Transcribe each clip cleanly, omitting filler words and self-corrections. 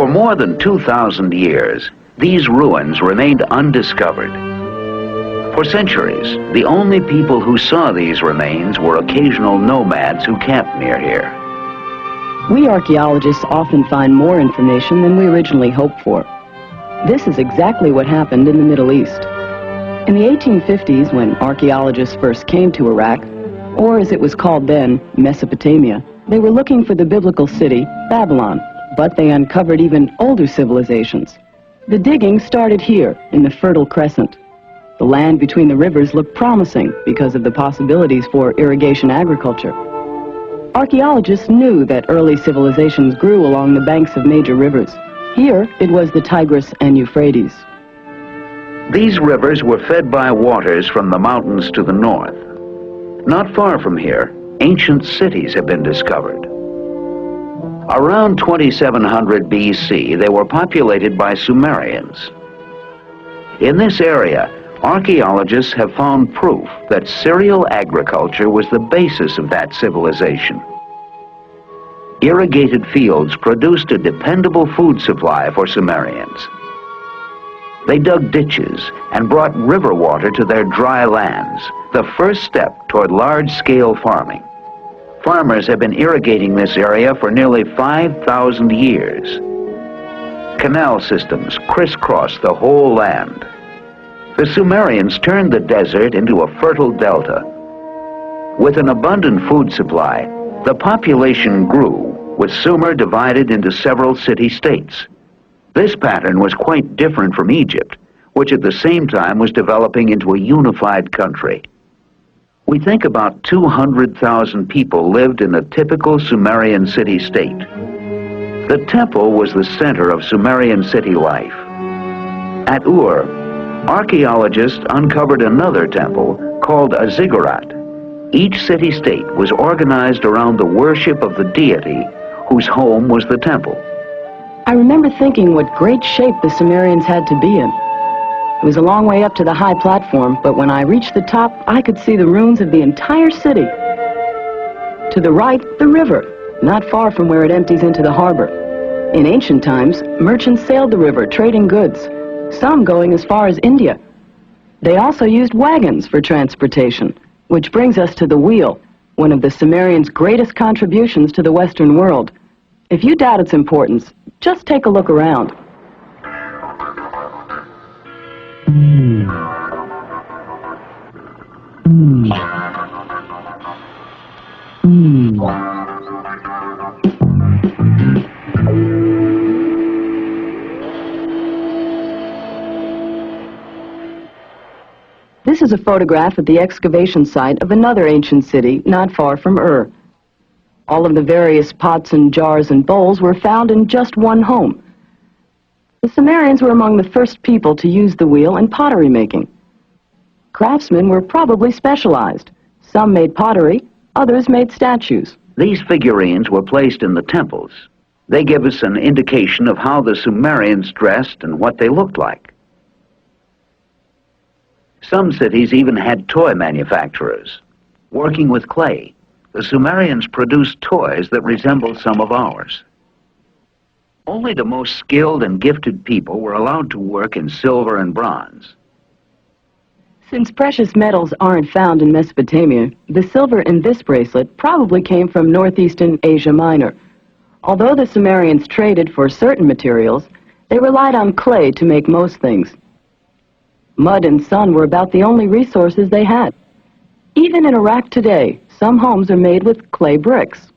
more than 2,000 years, these ruins remained undiscovered. For centuries, the only people who saw these remains were occasional nomads who camped near here. We archaeologists often find more information than we originally hoped for. This is exactly what happened in the Middle East. In the 1850s, when archaeologists first came to Iraq, or as it was called then, Mesopotamia, they were looking for the biblical city, Babylon, but they uncovered even older civilizations. The digging started here, in the Fertile Crescent. The land between the rivers looked promising because of the possibilities for irrigation agriculture. Archaeologists knew that early civilizations grew along the banks of major rivers. Here, it was the Tigris and Euphrates. These rivers were fed by waters from the mountains to the north. Not far from here, ancient cities have been discovered. Around 2700 BC, they were populated by Sumerians. In this area, archaeologists have found proof that cereal agriculture was the basis of that civilization. Irrigated fields produced a dependable food supply for Sumerians. They dug ditches and brought river water to their dry lands, the first step toward large-scale farming. Farmers have been irrigating this area for nearly 5,000 years. Canal systems crisscross the whole land. The Sumerians turned the desert into a fertile delta. With an abundant food supply, the population grew, with Sumer divided into several city-states. This pattern was quite different from Egypt, which at the same time was developing into a unified country. We think about 200,000 people lived in a typical Sumerian city-state. The temple was the center of Sumerian city life. At Ur, archaeologists uncovered another temple called a ziggurat. Each city-state was organized around the worship of the deity whose home was the temple. I remember thinking what great shape the Sumerians had to be in. It was a long way up to the high platform, but when I reached the top, I could see the ruins of the entire city. To the right, the river, not far from where it empties into the harbor. In ancient times, merchants sailed the river, trading goods, some going as far as India. They also used wagons for transportation, which brings us to the wheel, one of the Sumerians' greatest contributions to the Western world. If you doubt its importance, just take a look around. This is a photograph at the excavation site of another ancient city not far from Ur. All of the various pots and jars and bowls were found in just one home. The Sumerians were among the first people to use the wheel in pottery making. Craftsmen were probably specialized. Some made pottery, others made statues. These figurines were placed in the temples. They give us an indication of how the Sumerians dressed and what they looked like. Some cities even had toy manufacturers. Working with clay, the Sumerians produced toys that resemble some of ours. Only the most skilled and gifted people were allowed to work in silver and bronze. Since precious metals aren't found in Mesopotamia, the silver in this bracelet probably came from northeastern Asia Minor. Although the Sumerians traded for certain materials, they relied on clay to make most things. Mud and sun were about the only resources they had. Even in Iraq today, some homes are made with clay bricks.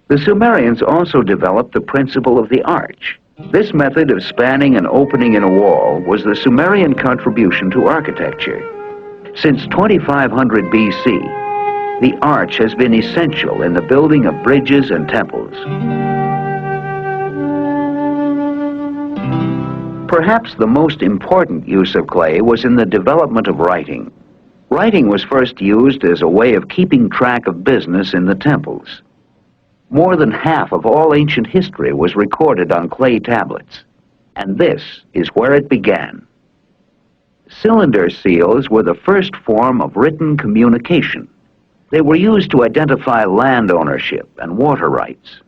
The Sumerians also developed the principle of the arch. This method of spanning and opening in a wall was the Sumerian contribution to architecture. Since 2500 BC, the arch has been essential in the building of bridges and temples. Perhaps the most important use of clay was in the development of writing. Writing was first used as a way of keeping track of business in the temples. More than half of all ancient history was recorded on clay tablets, and this is where it began. Cylinder seals were the first form of written communication. They were used to identify land ownership and water rights.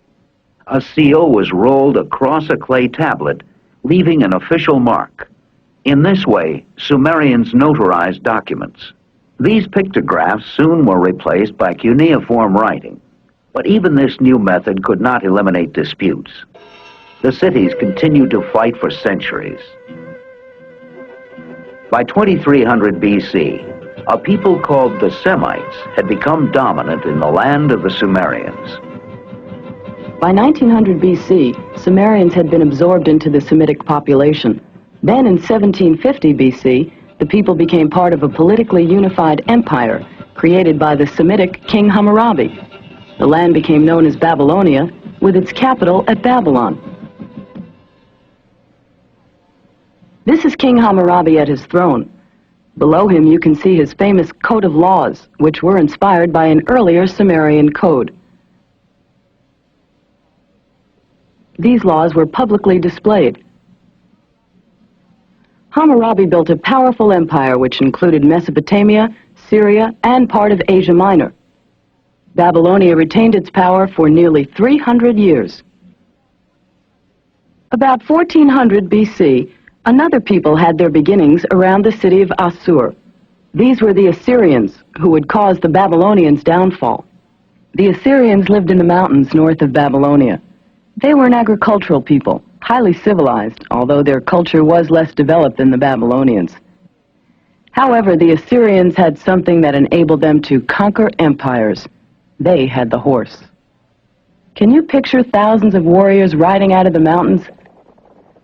A seal was rolled across a clay tablet, leaving an official mark. In this way, Sumerians notarized documents. These pictographs soon were replaced by cuneiform writing, but even this new method could not eliminate disputes. The cities continued to fight for centuries. By 2300 BC, a people called the Semites had become dominant in the land of the Sumerians. By 1900 BC, Sumerians had been absorbed into the Semitic population. Then in 1750 BC, the people became part of a politically unified empire created by the Semitic King Hammurabi. The land became known as Babylonia, with its capital at Babylon. This is King Hammurabi at his throne. Below him you can see his famous Code of Laws, which were inspired by an earlier Sumerian code. These laws were publicly displayed. Hammurabi built a powerful empire which included Mesopotamia, Syria, and part of Asia Minor. Babylonia retained its power for nearly 300 years. About 1400 BC, another people had their beginnings around the city of Assur. These were the Assyrians, who would cause the Babylonians' downfall. The Assyrians lived in the mountains north of Babylonia. They were an agricultural people, highly civilized, although their culture was less developed than the Babylonians. However, the Assyrians had something that enabled them to conquer empires. They had the horse. Can you picture thousands of warriors riding out of the mountains?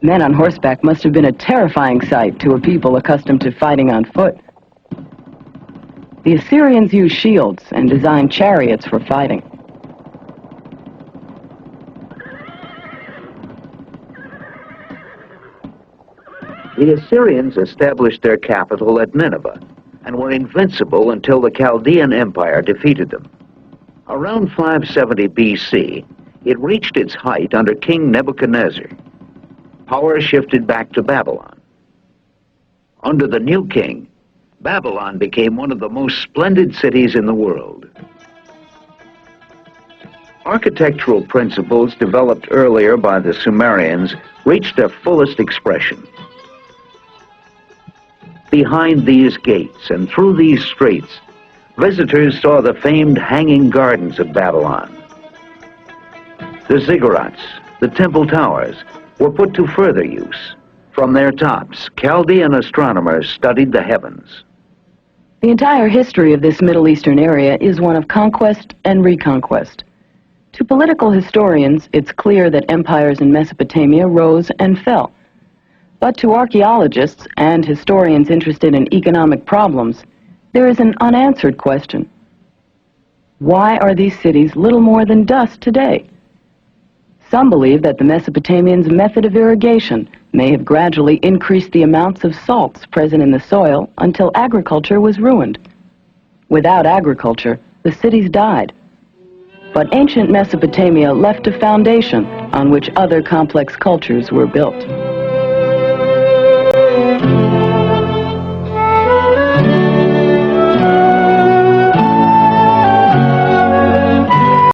Men on horseback must have been a terrifying sight to a people accustomed to fighting on foot. The Assyrians used shields and designed chariots for fighting. The Assyrians established their capital at Nineveh and were invincible until the Chaldean Empire defeated them. Around 570 BC, it reached its height under King Nebuchadnezzar. Power shifted back to Babylon. Under the new king, Babylon became one of the most splendid cities in the world. Architectural principles developed earlier by the Sumerians reached their fullest expression. Behind these gates and through these streets, visitors saw the famed hanging gardens of Babylon. The ziggurats, the temple towers, were put to further use. From their tops, Chaldean astronomers studied the heavens. The entire history of this Middle Eastern area is one of conquest and reconquest. To political historians, it's clear that empires in Mesopotamia rose and fell. But to archaeologists and historians interested in economic problems, there is an unanswered question. Why are these cities little more than dust today? Some believe that the Mesopotamians' method of irrigation may have gradually increased the amounts of salts present in the soil until agriculture was ruined. Without agriculture, the cities died. But ancient Mesopotamia left a foundation on which other complex cultures were built.